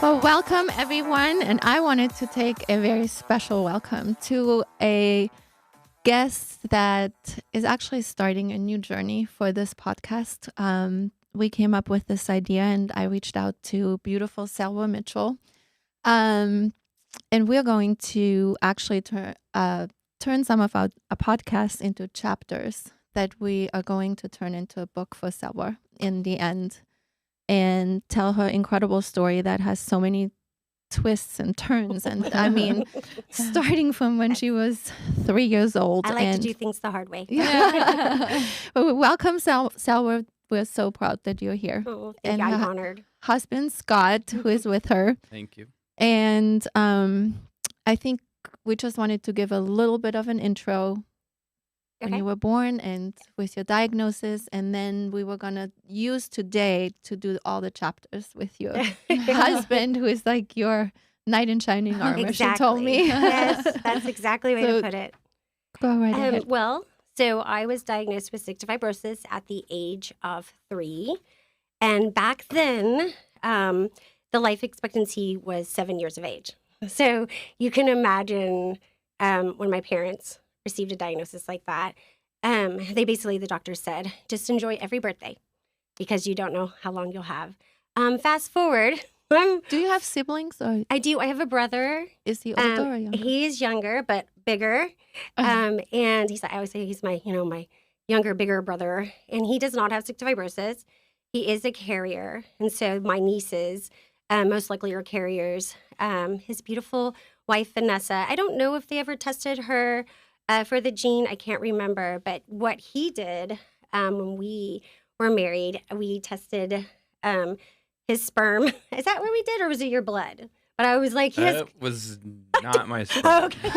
Well, welcome everyone. And I wanted to take a very special welcome to a guest that is actually starting a new journey for this podcast. We came up with this idea and I reached out to beautiful Selwa Mitchell. And we're going to actually turn some of our podcasts into chapters that we are going to turn into a book for Selwa in the end, and tell her incredible story that has so many twists and turns. And I mean, starting from when she was 3 years old. I like to do things the hard way. Yeah. Welcome, Selwa. We're so proud that you're here. Oh, thank you. I'm honored. Husband, Scott, who is with her. Thank you. And I think we just wanted to give a little bit of an intro when you were born and with your diagnosis. And then we were going to use today to do all the chapters with your husband, who is like your knight in shining armor, exactly. she told me. Yes, that's exactly the way to put it. Go right ahead. Well, so I was diagnosed with cystic fibrosis at the age of 3. And back then, the life expectancy was 7 years of age. So you can imagine when my parents received a diagnosis like that, the doctor said, just enjoy every birthday because you don't know how long you'll have. Fast forward. Do you have siblings? Or? I do. I have a brother. Is he older or younger? He is younger, but bigger. And I always say he's my younger, bigger brother. And he does not have cystic fibrosis. He is a carrier. And so my nieces most likely are carriers. His beautiful wife, Vanessa, I don't know if they ever tested her for the gene. I can't remember. But what he did when we were married, we tested his sperm. Is that what we did, or was it your blood? But I was like, that was not my sperm. Okay.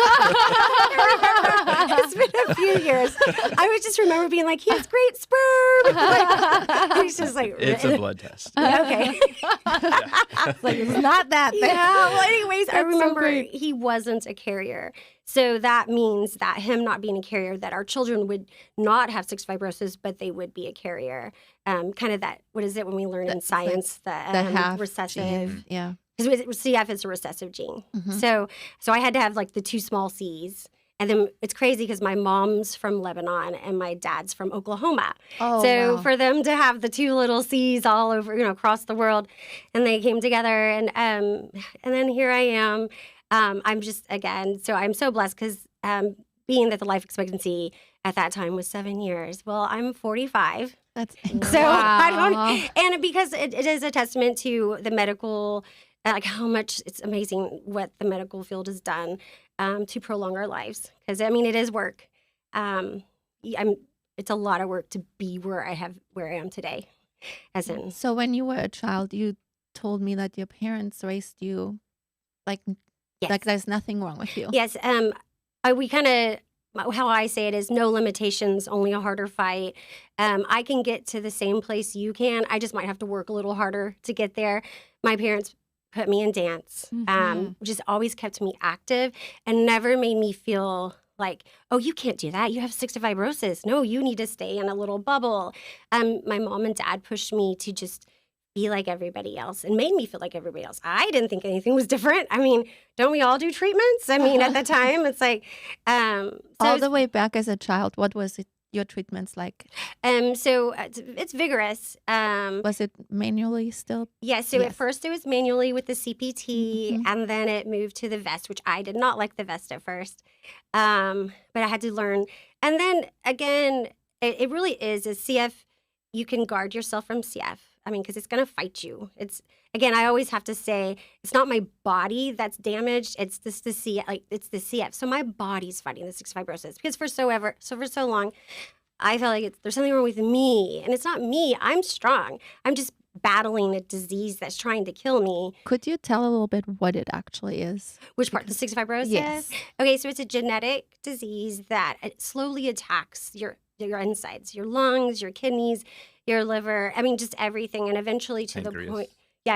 It's been a few years. I would just remember being like, he has great sperm. He's just like, it's a blood test. Okay. Like, it's not that bad. Yeah. Well, anyways, I remember so he wasn't a carrier. So that means that him not being a carrier, that our children would not have cystic fibrosis, but they would be a carrier. Kind of that, what is it when we learn in science, the half recessive. gene. Yeah. Because CF is a recessive gene. Mm-hmm. So I had to have like the 2 small C's. And then it's crazy because my mom's from Lebanon and my dad's from Oklahoma. Oh, so wow. for them to have the 2 little C's all over, across the world, and they came together, and then here I am. I'm just, again, so I'm so blessed because being that the life expectancy at that time was 7 years. Well, I'm 45. That's so wow. And because it is a testament to the medical, like how much it's amazing what the medical field has done to prolong our lives. Because it is work. It's a lot of work to be where I am today. So when you were a child, you told me that your parents raised you like there's nothing wrong with you. Yes. How I say it is no limitations, only a harder fight. I can get to the same place you can. I just might have to work a little harder to get there. My parents put me in dance, which has always kept me active and never made me feel like, oh, you can't do that. You have cystic fibrosis. No, you need to stay in a little bubble. My mom and dad pushed me to just be like everybody else and made me feel like everybody else. I didn't think anything was different. Don't we all do treatments? At the time, it's like... all the way back as a child, what was it? Your treatments like? So it's vigorous. Was it manually still? Yeah, so at first it was manually with the CPT, and then it moved to the vest, which I did not like the vest at first. But I had to learn. And then, again, it really is a CF. You can guard yourself from CF. Because it's going to fight you. Again, I always have to say, it's not my body that's damaged. It's the CF. It's the CF. So my body's fighting the cystic fibrosis because for so long, I felt like there's something wrong with me, and it's not me. I'm strong. I'm just battling a disease that's trying to kill me. Could you tell a little bit what it actually is? Which part? The cystic fibrosis? Yes. Okay, so it's a genetic disease that slowly attacks your insides, your lungs, your kidneys, your liver, just everything. And eventually to pancreas. The point,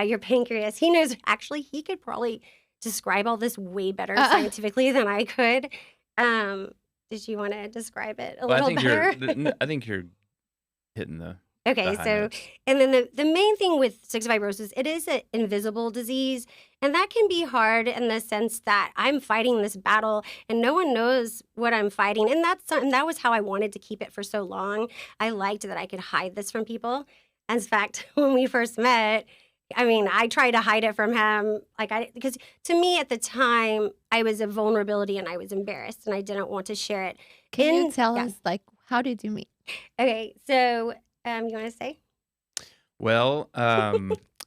your pancreas. He knows, actually, he could probably describe all this way better scientifically than I could. Did you want to describe it a little better? I think you're hitting the Okay, The high so notes. and then the main thing with cystic fibrosis, it is an invisible disease, and that can be hard in the sense that I'm fighting this battle and no one knows what I'm fighting, and that was how I wanted to keep it for so long. I liked that I could hide this from people. In fact, when we first met, I mean, I tried to hide it from him, because to me at the time, I was a vulnerability and I was embarrassed and I didn't want to share it. Can you In- tell yeah. us, like, how did you meet? Okay, so you want to say? Well,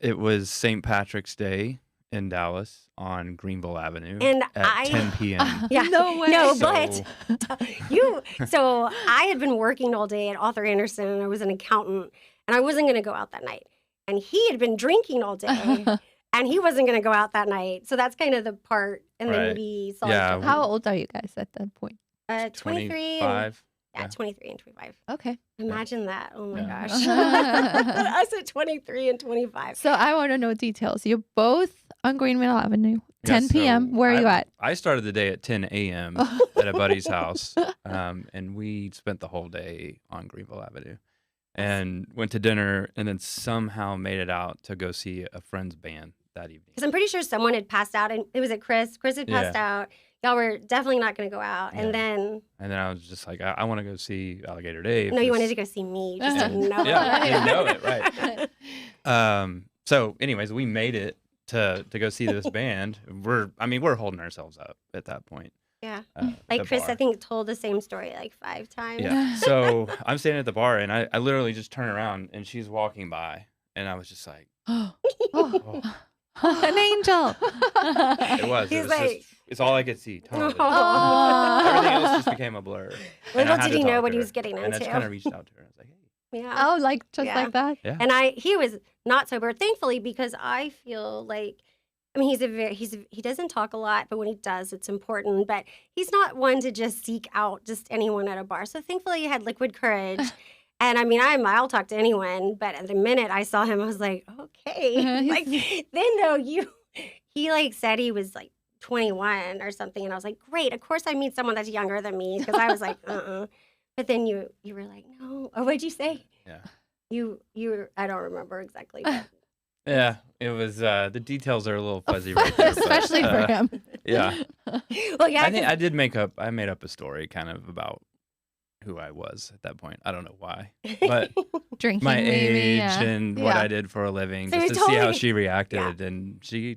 it was St. Patrick's Day in Dallas on Greenville Avenue And at 10 p.m. Yeah. No way. No, So- but so I had been working all day at Arthur Anderson and I was an accountant and I wasn't going to go out that night. And he had been drinking all day and he wasn't going to go out that night. So that's kind of the part. And then Right. we saw Yeah, each other. How old are you guys at that point? 23 and, 25. yeah, 23 and 25. Okay. Imagine that. Oh my Yeah. gosh. Us at 23 and 25. So I want to know details. You're both on Greenville Avenue, 10 Yeah, p.m. so Where are you at? I started the day at 10 a.m. at a buddy's house, and we spent the whole day on Greenville Avenue, and went to dinner, and then somehow made it out to go see a friend's band that evening. Because I'm pretty sure someone had passed out, and it was at Chris. Chris had passed out. Y'all were definitely not going to go out. Yeah. And then, And then I was just like, I want to go see Alligator Dave. no, you 'cause- wanted to go see me. You just didn't know Yeah, it. you didn't know it, right. So anyways, we made it to go see this band. We're holding ourselves up at that point. Yeah. at Like the Chris, bar. I think, told the same story like 5 times. Yeah. So I'm standing at the bar, and I literally just turn around, and she's walking by, and I was just like, Oh, oh. an angel. It was. He's It was like- just, it's all I could see. Totally. Aw. Everything else just became a blur. And I Little had did to he know talk what to he her. was getting And I just into. kind of reached out to her. I was like, hey. Yeah. Oh, like just Yeah. like that? Yeah. And he was not sober, thankfully, because I feel like, I mean, he doesn't talk a lot, but when he does, it's important. But he's not one to just seek out just anyone at a bar. So thankfully, he had liquid courage. And I mean, I'll talk to anyone. But at the minute I saw him, I was like, okay. Like then though, he like said he was like 21 or something, and I was like, great. Of course, I meet someone that's younger than me because I was like, But then you were like, no. Or what'd you say? Yeah. You were, I don't remember exactly. But Yeah. It was, the details are a little fuzzy right there. but, Especially for him. Yeah. well, yeah. I think 'cause- I made up a story kind of about who I was at that point. I don't know why, but Drinking, my maybe, age yeah. and what Yeah. I did for a living, So just you to see how totally- she reacted, and she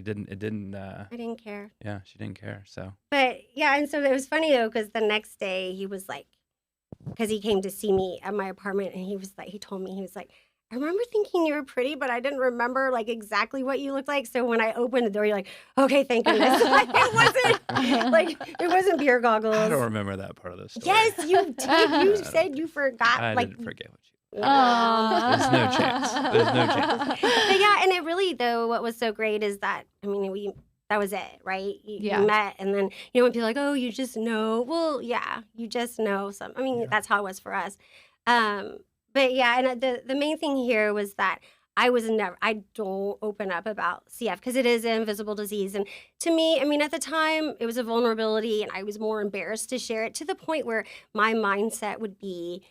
didn't. It didn't. I didn't care. Yeah, she didn't care. So But yeah, and so it was funny though, because the next day he was like, because he came to see me at my apartment, and he told me, he was like, I remember thinking you were pretty, but I didn't remember like exactly what you looked like. So when I opened the door, you're like, okay, thank goodness. Like, it wasn't beer goggles. I don't remember that part of the story. Yes, you did. I You don't said you forgot. I like, didn't forget what you. Aw. There's no chance. There's no chance. But yeah, and it really though, what was so great is that that was it, right? Yeah. You met, and then when people are like, oh, you just know. Well, yeah, you just know some. I mean, Yeah. that's how it was for us. But yeah, and the main thing here was that I don't open up about CF because it is an invisible disease. And to me, I mean, at the time, it was a vulnerability, and I was more embarrassed to share it to the point where my mindset would be,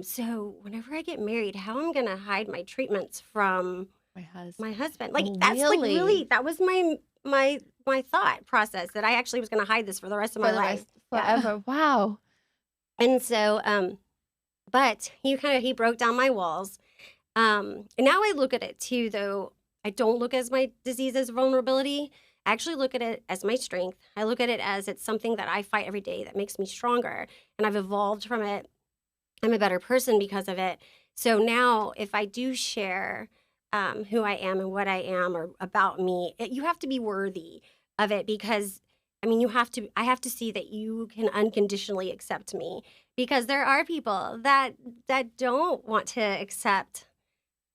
so whenever I get married, how am I going to hide my treatments from My husband. my husband? Like, Oh, that's like really? really, that was my thought process, that I actually was going to hide this for the rest of my For the life. rest- forever. Wow. And so, but he broke down my walls. And now I look at it too, though. I don't look at my disease as vulnerability. I actually look at it as my strength. I look at it as it's something that I fight every day that makes me stronger. And I've evolved from it. I'm a better person because of it. So now if I do share who I am and what I am or about me, you have to be worthy of it because, I mean, I have to see that you can unconditionally accept me, because there are people that don't want to accept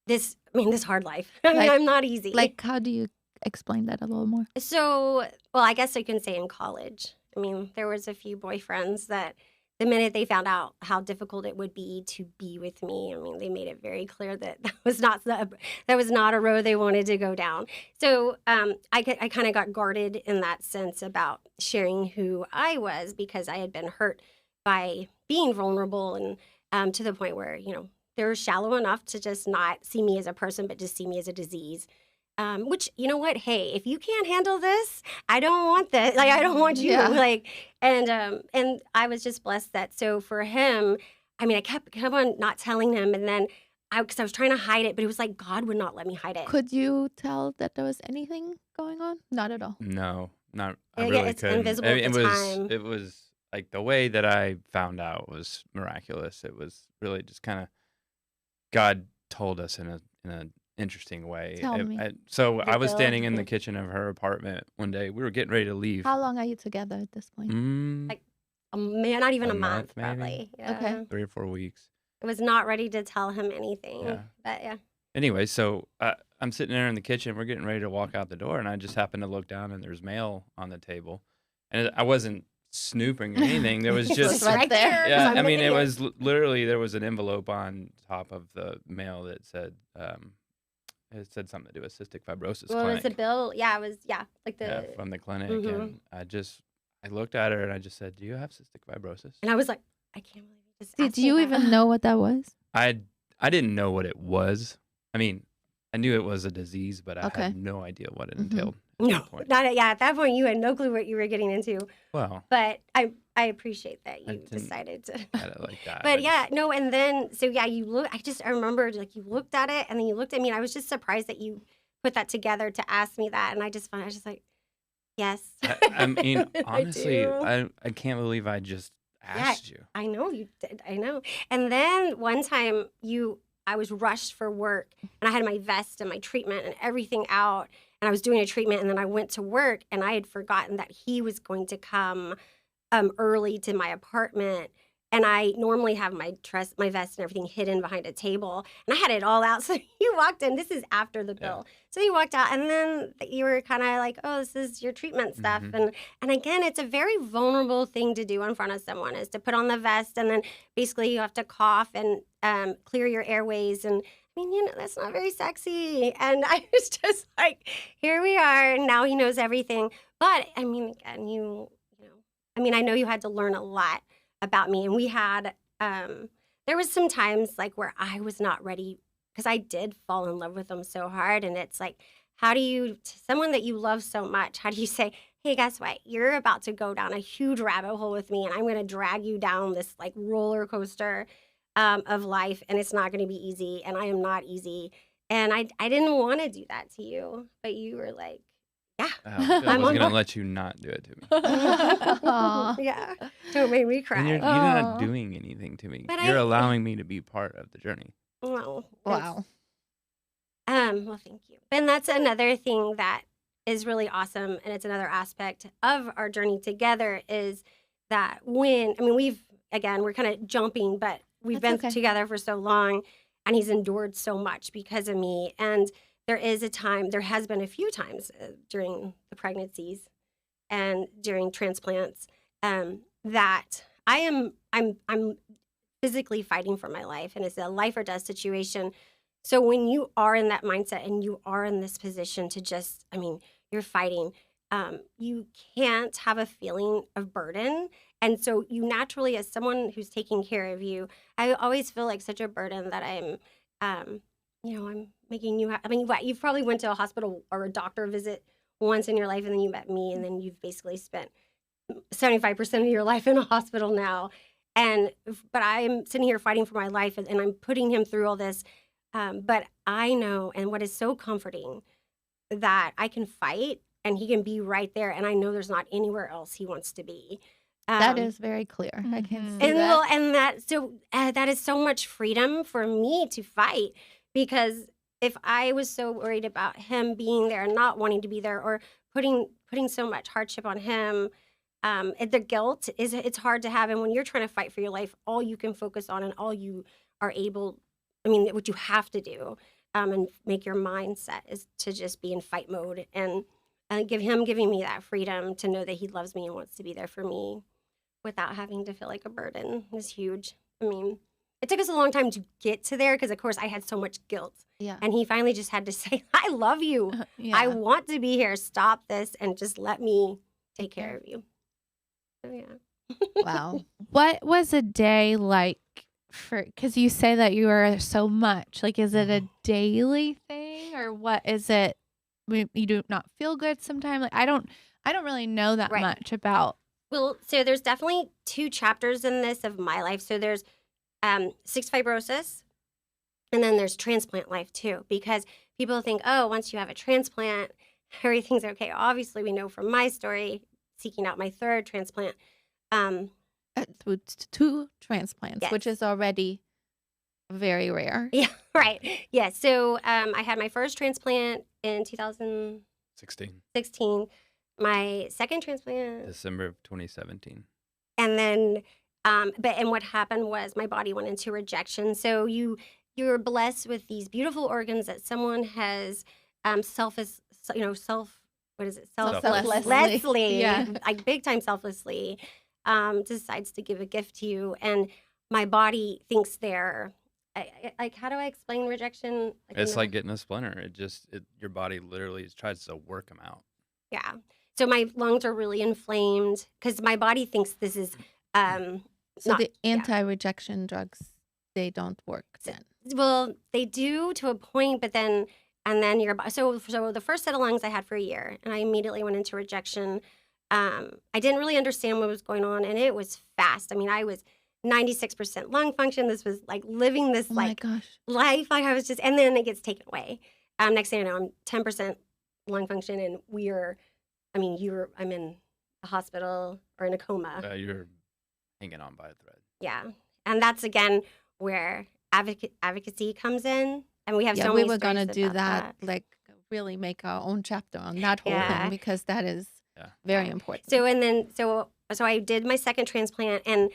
this hard life. I mean, Like- I'm not easy. Like, how do you explain that a little more? So, well, I guess you can say in college. I mean, there was a few boyfriends that the minute they found out how difficult it would be to be with me, I mean, they made it very clear that was not a road they wanted to go down. So I kind of got guarded in that sense about sharing who I was, because I had been hurt by being vulnerable, and to the point where, they're shallow enough to just not see me as a person, but just see me as a disease. Which, you know what? Hey, if you can't handle this, I don't want this. Like, I don't want you. Yeah. Like, and I was just blessed that. So for him, I mean, I kept on not telling him, and then because I was trying to hide it, but it was like God would not let me hide it. Could you tell that there was anything going on? Not at all. No, not. I Yeah, really it's couldn't. invisible I mean, at the time. It was like the way that I found out was miraculous. It was really just kind of God told us in a interesting way. Tell me. So I was Bill. standing in the kitchen of her apartment one day. We were getting ready to leave. How long are you together at this point? Mm, Man, not even A a month, month, maybe? probably. Yeah. Okay. 3 or 4 weeks. I was not ready to tell him anything. Yeah. But yeah. Anyway, so I'm sitting there in the kitchen. We're getting ready to walk out the door, and I just happened to look down, and there's mail on the table. And I wasn't snooping or anything. There was It's just right there. yeah. I'm I mean, an it idiot. was literally there was an envelope on top of the mail that said it said something to do with cystic fibrosis Well, it was clinic. the bill. Yeah, it was, like the. Yeah, from the clinic, Mhm. and I looked at her and I just said, "Do you have cystic fibrosis?" And I was like, I can't believe you just Did asked me you that. even know what that was? I didn't know what it was. I mean, I knew it was a disease, but I Okay. had no idea what it Mhm. entailed. No, that point. at that point, you had no clue what you were getting into. Well, But I appreciate that I you didn't decided to. had it like that. But I yeah, just- no, and then so yeah, I remembered like you looked at it and then you looked at me and I was just surprised that you put that together to ask me that, and I was just like, yes. I mean, honestly, do. I can't believe I just asked you. I know you did. I know. And then one time I was rushed for work and I had my vest and my treatment and everything out, and I was doing a treatment, and then I went to work and I had forgotten that he was going to come early to my apartment. And I normally have my vest and everything hidden behind a table. And I had it all out. So you walked in. This is after the bill. So you walked out. And then you were kind of like, oh, this is your treatment stuff. Mhm. And again, it's a very vulnerable thing to do in front of someone, is to put on the vest. And then basically you have to cough and clear your airways. And I mean, that's not very sexy. And I was just like, here we are. Now he knows everything. But I mean, again, I know you had to learn a lot about me, and we had there was some times like where I was not ready, because I did fall in love with him so hard. And it's like, how do you, to someone that you love so much, how do you say, hey, guess what, you're about to go down a huge rabbit hole with me, and I'm going to drag you down this like roller coaster of life, and it's not going to be easy, and I am not easy. And I didn't want to do that to you, but you were like, yeah. I was I'm going on to let you not do it to me. Aw. Yeah, don't make me cry. And you're not Aw. doing anything to me. But You're I- allowing me to be part of the journey. Well, Wow. well, thank you. And that's another thing that is really awesome, and it's another aspect of our journey together, is that we're kind of jumping, but we've That's been okay. together for so long, and he's endured so much because of me. And there has been a few times during the pregnancies and during transplants that I'm physically fighting for my life, and it's a life or death situation. So when you are in that mindset and you are in this position to just, you're fighting, you can't have a feeling of burden. And so you naturally, as someone who's taking care of you, I always feel like such a burden that I'm making you, you've probably went to a hospital or a doctor visit once in your life, and then you met me, and then you've basically spent 75% of your life in a hospital now. But I'm sitting here fighting for my life, and I'm putting him through all this. But I know, and what is so comforting, that I can fight and he can be right there, and I know there's not anywhere else he wants to be. That is very clear. I can Mhm. see And that. well, and that is so much freedom for me to fight, because if I was so worried about him being there and not wanting to be there, or putting so much hardship on him, the guilt it's hard to have. And when you're trying to fight for your life, all you can focus on and all you are able, what you have to do, and make your mindset is to just be in fight mode, and giving me that freedom to know that he loves me and wants to be there for me without having to feel like a burden is huge. It took us a long time to get to there, because of course I had so much guilt, Yeah. and he finally just had to say, I love you. Yeah. I want to be here. Stop this and just let me take care of you. So yeah. Wow. What was a day like because you say that you are so much, like, is it a daily thing or what is it? You do not feel good sometimes. Like, I don't really know that Right. much about. Well, so there's definitely 2 chapters in this of my life. So there's cystic fibrosis, and then there's transplant life too, because people think, oh, once you have a transplant, everything's okay. Obviously, we know from my story, seeking out my 3rd transplant. With 2 transplants, which Yes. is already very rare. Yeah, right. Yeah. So I had my first transplant in 2016. 16, My second transplant, December of 2017. and then, and what happened was my body went into rejection. So you're blessed with these beautiful organs that someone has self what is it Selflessly. selflessly Yeah. like big time selflessly decides to give a gift to you, and my body thinks like, how do I explain rejection? It's like getting a splinter. Your body literally tries to work them out. Yeah. So my lungs are really inflamed because my body thinks this is So not, the yeah. anti-rejection drugs, they don't work then. Well, they do to a point, but then your so the first set of lungs I had for a year, and I immediately went into rejection. I didn't really understand what was going on, and it was fast. I mean, I was 96% lung function. This was like living this Oh my like gosh. life. Like I was just, and then it gets taken away. Next thing I know, I'm 10% lung function, and I'm in a hospital or in a coma. You're hanging on by a thread. Yeah, and that's again where advocacy comes in, and we have so we many were gonna stories do about that, like really make our own chapter on that whole Yeah. thing because that is Yeah. very important. So I did my second transplant and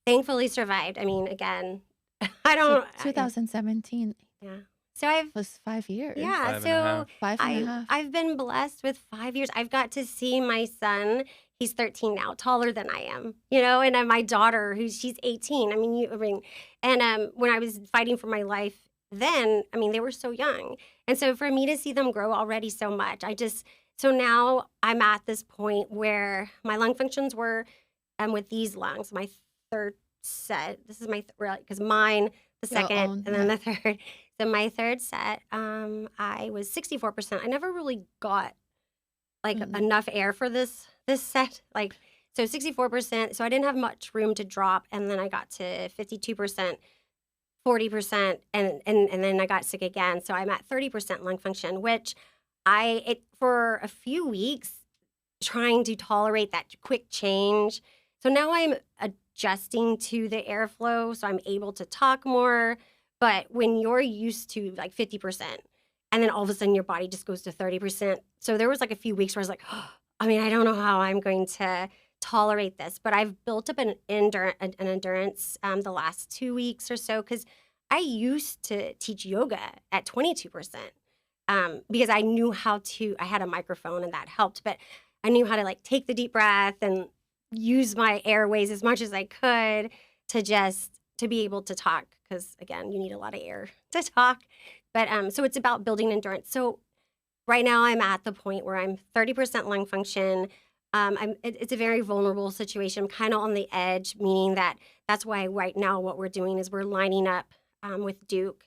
thankfully survived. I mean, again, I So don't. 2017 Yeah. So I've was 5 years. yeah. 5 and a So half. 5.5. I've been blessed with 5 years. I've got to see my son. He's 13 now, taller than I am, and my daughter, she's 18. And when I was fighting for my life then, they were so young. And so for me to see them grow already so much, so now I'm at this point where my lung functions were, with these lungs, my 3rd set. This is my, because mine, the Your second, own, and then yeah. the 3rd. So my 3rd set, I was 64%. I never really got enough air for this set. So 64%. So I didn't have much room to drop. And then I got to 52%, 40%, and then I got sick again. So I'm at 30% lung function, which for a few weeks trying to tolerate that quick change. So now I'm adjusting to the airflow, so I'm able to talk more. But when you're used to 50%, and then all of a sudden your body just goes to 30%. So there was a few weeks where I was like, I don't know how I'm going to tolerate this. But I've built up an endurance the last 2 weeks or so, because I used to teach yoga at 22%, because I knew I had a microphone and that helped. But I knew how to take the deep breath and use my airways as much as I could to be able to talk, because again, you need a lot of air to talk. But so it's about building endurance. So right now I'm at the point where I'm 30% lung function. It's a very vulnerable situation. I'm kind of on the edge, meaning that's why right now what we're doing is we're lining up with Duke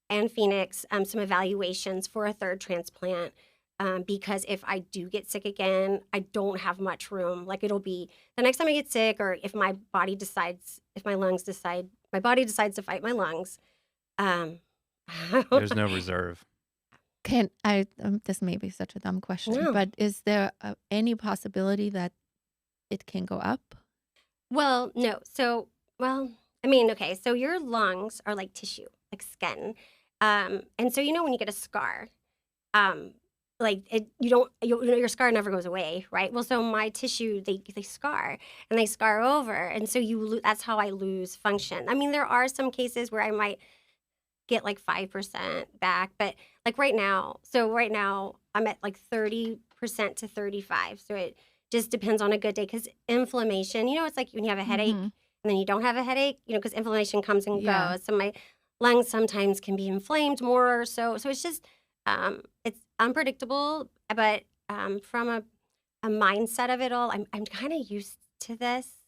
and Phoenix some evaluations for a 3rd transplant. Because if I do get sick again, I don't have much room. It'll be the next time I get sick, or if my body decides to fight my lungs. There's no reserve. Can I? This may be such a dumb question, No. but is there any possibility that it can go up? Well, no. So, okay. So your lungs are like tissue, like skin. And so, when you get a scar, your scar never goes away, right? Well, so my tissue, they scar and they scar over. And so that's how I lose function. There are some cases where I might get 5% back, but right now I'm at 30% to 35. So it just depends on a good day, because inflammation, it's like when you have a headache and then you don't have a headache, because inflammation comes and Yeah. goes. So my lungs sometimes can be inflamed more. So it's just, it's unpredictable, but from a mindset of it all, I'm kind of used to this.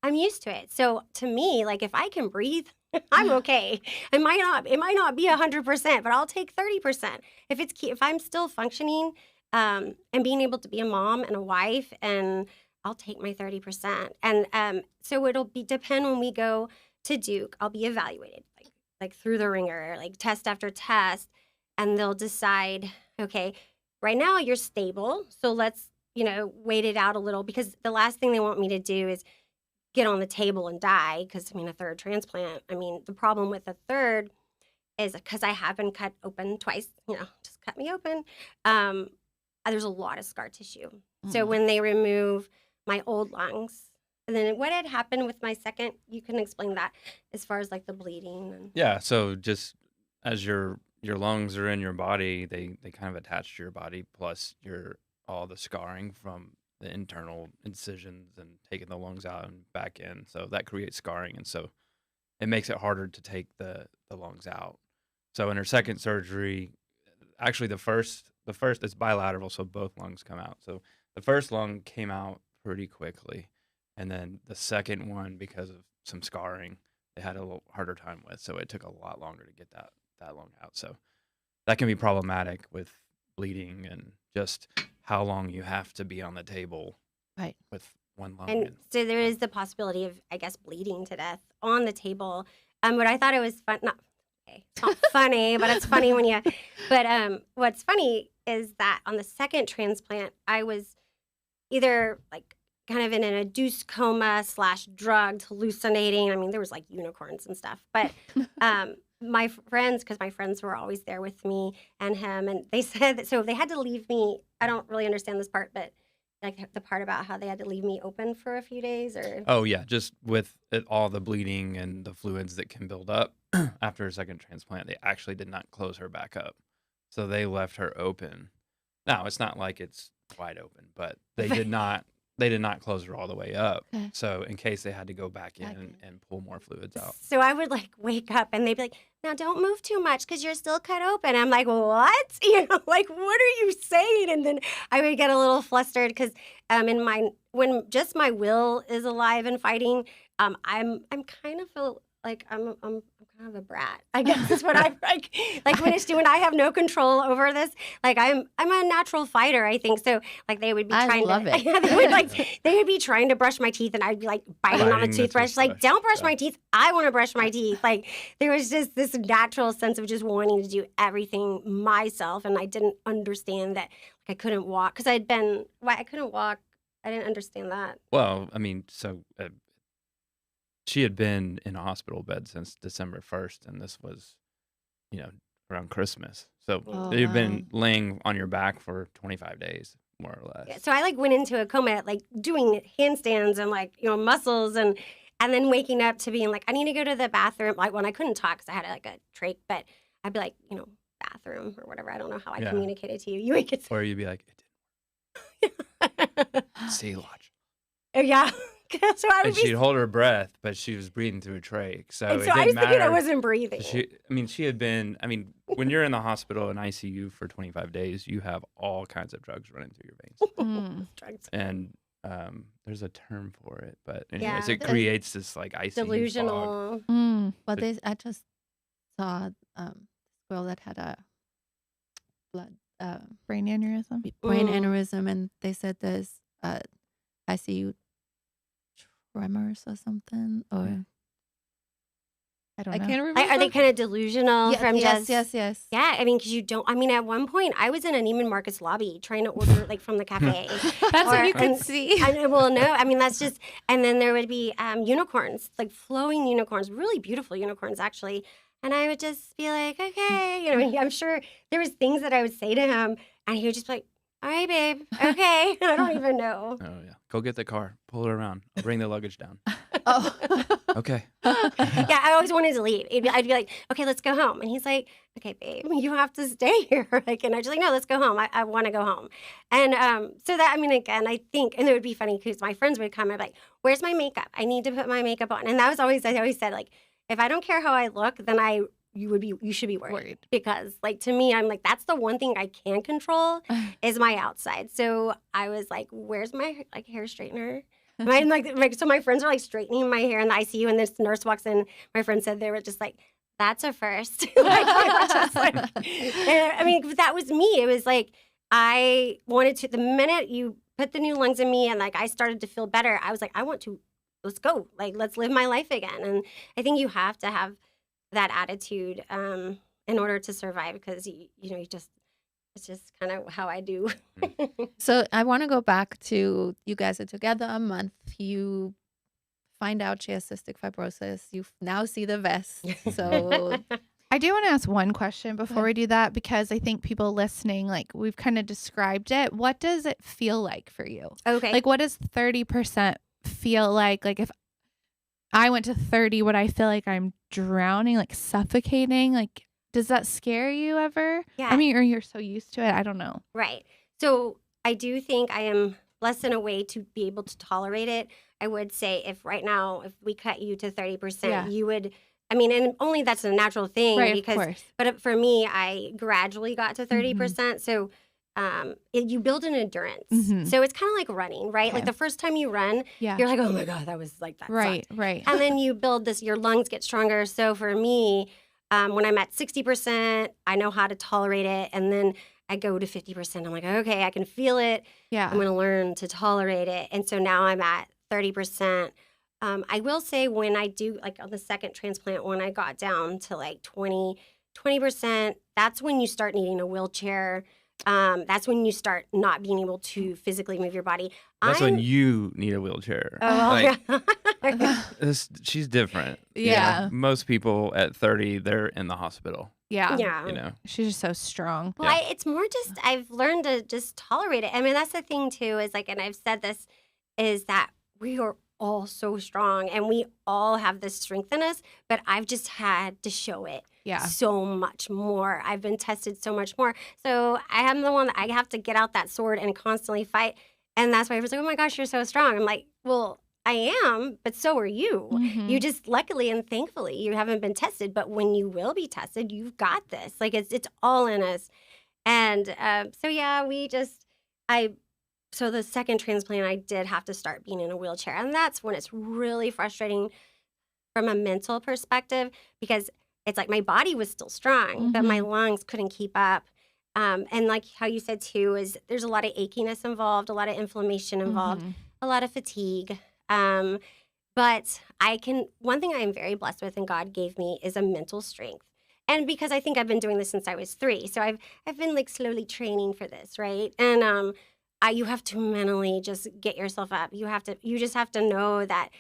I'm used to it. So to me, if I can breathe, I'm okay. It might not be 100%, but I'll take 30%. If I'm still functioning, and being able to be a mom and a wife, and I'll take my 30%. And so it'll depend when we go to Duke, I'll be evaluated like through the ringer, like test after test, and they'll decide, okay, right now you're stable, so let's, wait it out a little, because the last thing they want me to do is get on the table and die, because a third transplant. The problem with a third is because I have been cut open twice, just cut me open. There's a lot of scar tissue. So when they remove my old lungs, and then what had happened with my second, you can explain that as far as like the bleeding. And... Yeah. So just as your lungs are in your body, they kind of attach to your body, plus all the scarring from the internal incisions and taking the lungs out and back in. So that creates scarring. And so it makes it harder to take the lungs out. So in her second surgery, actually the first it's bilateral, so both lungs come out. So the first lung came out pretty quickly. And then the second one, because of some scarring, they had a little harder time with. So it took a lot longer to get that lung out. So that can be problematic with bleeding and just how long you have to be on the table with one lung. And so there is the possibility of, I guess, bleeding to death on the table. But I thought it was fun. It's not funny, but it's funny when you. But what's funny is that on the second transplant, I was either like kind of in an induced coma / drugged, hallucinating. There was like unicorns and stuff. But my friends, because my friends were always there with me and him, and they said that, so they had to leave me. I don't really understand this part, but like the part about how they had to leave me open for a few days, or... Oh, yeah, just with all the bleeding and the fluids that can build up after a second transplant, they actually did not close her back up. So they left her open. Now, it's not like it's wide open, but they did not close her all the way up. Okay. So in case they had to go back in and pull more fluids out. So I would like wake up and they'd be like, now don't move too much because you're still cut open. I'm like, what? Like, what are you saying? And then I would get a little flustered because when just my will is alive and fighting, I'm kind of feel like I'm kind of a brat, I guess is what I like. Like when I have no control over this, like I'm a natural fighter, I think. So like they would be trying they would be trying to brush my teeth, and I'd be like biting on the toothbrush. Like, don't brush my teeth. I want to brush my teeth. Like there was just this natural sense of just wanting to do everything myself, and I didn't understand that I couldn't walk because I couldn't walk. I didn't understand that. Well, she had been in a hospital bed since December 1st, and this was, around Christmas. So you've been laying on your back for 25 days, more or less. Yeah, so I went into a coma, doing handstands and muscles, and then waking up to being I need to go to the bathroom. When I couldn't talk because I had a trach, but I'd be bathroom or whatever. I don't know how I communicated to you. Or you'd be like, it didn't work. See, watch. Yeah. So she'd hold her breath, but she was breathing through a trach. So it didn't I was matter. thinking I wasn't breathing. She had been, when you're in the hospital in ICU for 25 days, you have all kinds of drugs running through your veins. Drugs. And there's a term for it. But anyways, it creates this ICU delusional. Well, I just saw a girl that had a brain aneurysm. Aneurysm, and they said there's ICU tremors or something, or I don't know. I can't remember. Are they kind of delusional from yes. Yeah, because you don't. At one point, I was in a Neiman Marcus lobby trying to order from the cafe. That's what you could see. That's just. And then there would be unicorns, flowing unicorns, really beautiful unicorns, actually. And I would just be like, okay, I'm sure there was things that I would say to him, and he would just be like, all right, babe, okay. I don't even know. Oh, yeah. Go get the car. Pull it around. I'll bring the luggage down. Oh. Okay. Yeah, I always wanted to leave. I'd be like, okay, let's go home. And he's like, okay, babe, you have to stay here. And I was like, no, let's go home. I want to go home. And so that, again, I think, and it would be funny because my friends would come and be like, where's my makeup? I need to put my makeup on. And that was always, I always said, if I don't care how I look, then you should be worried. Because to me, I'm that's the one thing I can control is my outside. So I was like, where's my hair straightener? So my friends are like straightening my hair in the ICU, and this nurse walks in. My friend said they were just like, "That's a first." Like, they were just like, I mean, that was me. It was like I wanted to. The minute you put the new lungs in me, and like I started to feel better, I was like, I want to. Let's go. Like, let's live my life again. And I think you have to have that attitude in order to survive, because it's just kind of how I do. So I want to go back to, you guys are together a month. You find out she has cystic fibrosis. You now see the vest. So I do want to ask one question before we do that, because I think people listening, like, we've kind of described it. What does it feel like for you? Okay. Like, what does 30% feel like? Like, if I went to 30, would I feel like I'm drowning, like suffocating? Like, does that scare you ever? Yeah. I mean, or you're so used to it. I don't know. Right. So I do think I am blessed in a way to be able to tolerate it. I would say if right now, if we cut you to 30%, you would, I mean, and only that's a natural thing. Right, because, of course. But for me, I gradually got to 30%. So you build an endurance. So it's kind of like running, right? Okay. Like the first time you run, you're like, oh my God, that was like that. Right, sucked. right. And then you build this, your lungs get stronger. So for me, when I'm at 60%, I know how to tolerate it. And then I go to 50%. I'm like, okay, I can feel it. Yeah. I'm going to learn to tolerate it. And so now I'm at 30%. I will say when I do, like on the second transplant, when I got down to like 20%, that's when you start needing a wheelchair. That's when you start not being able to physically move your body. That's when you need a wheelchair. Oh, She's different. Yeah. You know, most people at 30, they're in the hospital. Yeah. Yeah. You know. She's just so strong. Well, it's more just I've learned to just tolerate it. I mean, that's the thing too, is like, and I've said this, is that we are all so strong and we all have this strength in us, but I've just had to show it so much more. I've been tested so much more. So I am the one that I have to get out that sword and constantly fight. And that's why everyone's like, oh my gosh, you're so strong. I'm like, well, I am, but so are you. You just luckily and thankfully you haven't been tested, but when you will be tested, you've got this. Like it's all in us. And so yeah, so the second transplant, I did have to start being in a wheelchair. And that's when it's really frustrating from a mental perspective, because it's like my body was still strong, but my lungs couldn't keep up. And like how you said too, is there's a lot of achiness involved, a lot of inflammation involved, a lot of fatigue. But one thing I am very blessed with and God gave me is a mental strength. And because I think I've been doing this since I was 3. So I've been like slowly training for this, right? And you have to mentally just get yourself up. You just have to know that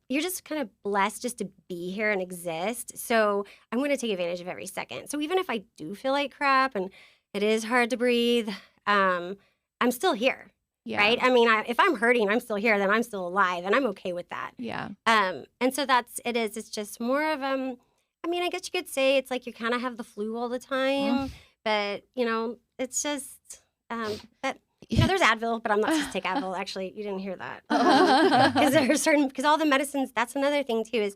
you're just kind of blessed just to be here and exist. So I'm going to take advantage of every second. So even if I do feel like crap and it is hard to breathe, I'm still here. Yeah. Right. I mean, if I'm hurting, I'm still here, then I'm still alive, and I'm okay with that. Yeah. And so it's just more of, I mean, I guess you could say it's like you kind of have the flu all the time, but it's just, but there's Advil, but I'm not supposed to take Advil. Actually, you didn't hear that. Because all the medicines, that's another thing too, is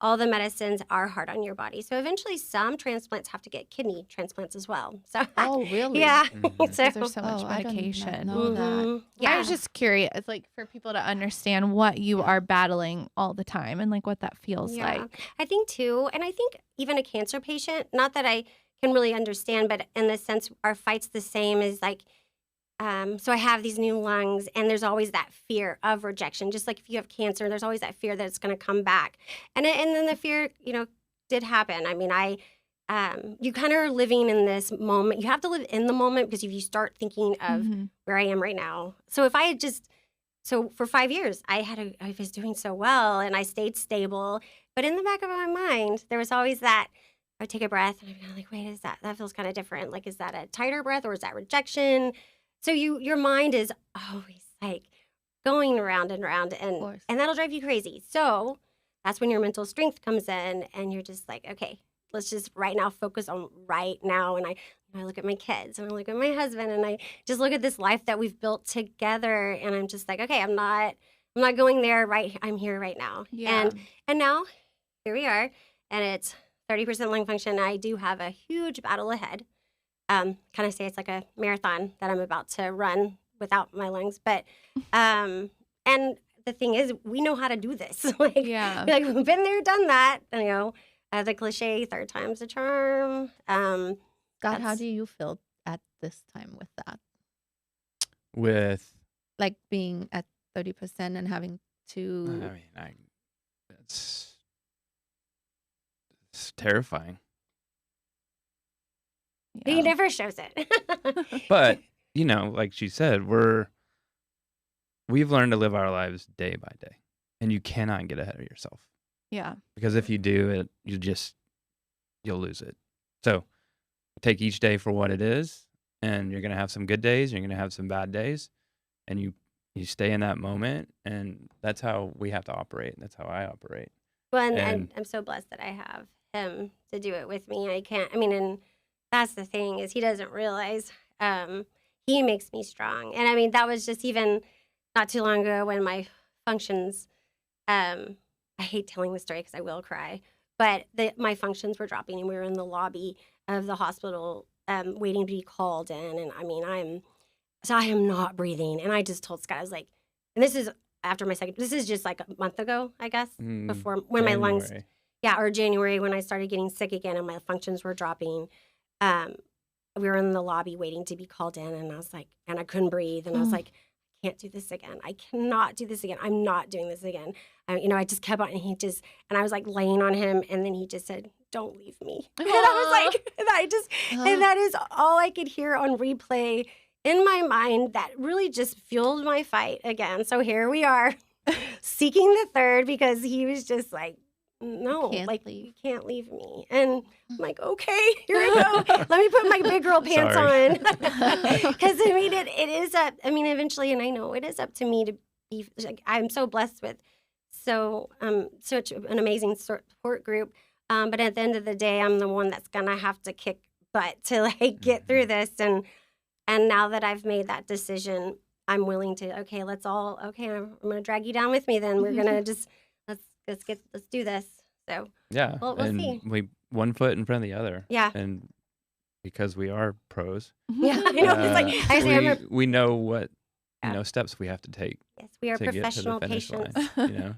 all the medicines are hard on your body. So eventually some transplants have to get kidney transplants as well. So really? Yeah. So there's so much medication. I did not know that. Yeah. I was just curious, like, for people to understand what you are battling all the time and like what that feels like. I think too, and I think even a cancer patient, not that I can really understand, but in the sense our fight's the same, is like, so I have these new lungs, and there's always that fear of rejection. Just like if you have cancer, there's always that fear that it's going to come back. And then the fear, did happen. I mean, you kind of are living in this moment. You have to live in the moment, because if you start thinking of where I am right now. So if I had so for 5 years, I was doing so well and I stayed stable. But in the back of my mind, there was always that, I would take a breath and I'd be like, wait, that feels kind of different. Like, is that a tighter breath or is that rejection? So your mind is always like going around and around, and that'll drive you crazy. So that's when your mental strength comes in, and you're just like, okay, let's just right now focus on right now. And I look at my kids, and I look at my husband, and I just look at this life that we've built together, and I'm just like, okay, I'm not going there, right? I'm here right now. Yeah. And now here we are, and it's 30% lung function. I do have a huge battle ahead. Kind of say it's like a marathon that I'm about to run without my lungs, but and the thing is, we know how to do this. Like, Yeah. like we've been there, done that. You know, the cliche, third time's a charm. God, how That's- do you feel at this time with that? With, Like being at 30% and having I to. mean, it's terrifying. He never shows it. But, you know, like she said, we've learned to live our lives day by day, and you cannot get ahead of yourself, Yeah. because if you do, you'll lose it. So take each day for what it is, and you're going to have some good days, you're going to have some bad days, and you stay in that moment, and that's how we have to operate. That's how I operate. Well, and And- I'm so blessed that I have him to do it with me. And that's the thing, is he doesn't realize he makes me strong. And I mean, that was just even not too long ago when my functions, I hate telling the story because I will cry, but my functions were dropping, and we were in the lobby of the hospital waiting to be called in. And I mean, I am not breathing. And I just told Scott, I was like, and this is after this is just like a month ago, I guess, before when my lungs, January. or January, when I started getting sick again and my functions were dropping. We were in the lobby waiting to be called in, and I was like, and I couldn't breathe, and I was like, I can't do this again. I cannot do this again. I'm not doing this again. I just kept on, and I was like laying on him, and then he just said, "Don't leave me." And I was like, and that is all I could hear on replay in my mind. That really just fueled my fight again. So here we are, seeking the third, because he was just like, no, can't like leave. you can't leave me. And I'm like, okay, here we go. Let me put my big girl pants Sorry. on. Because I mean, it is up. I mean, eventually, and I know it is up to me to be. Like, I'm so blessed with such an amazing support group. But at the end of the day, I'm the one that's gonna have to kick butt to like get through this. And now that I've made that decision, I'm willing to. Okay, I'm gonna drag you down with me. Then we're gonna just. Let's do this. So Yeah. We'll and see. we one foot in front of the other. Yeah. And because we are pros, yeah, I know. It's like I say, we know what Yeah. steps we have to take yes, we are to get to the professional finish patients. line. You know.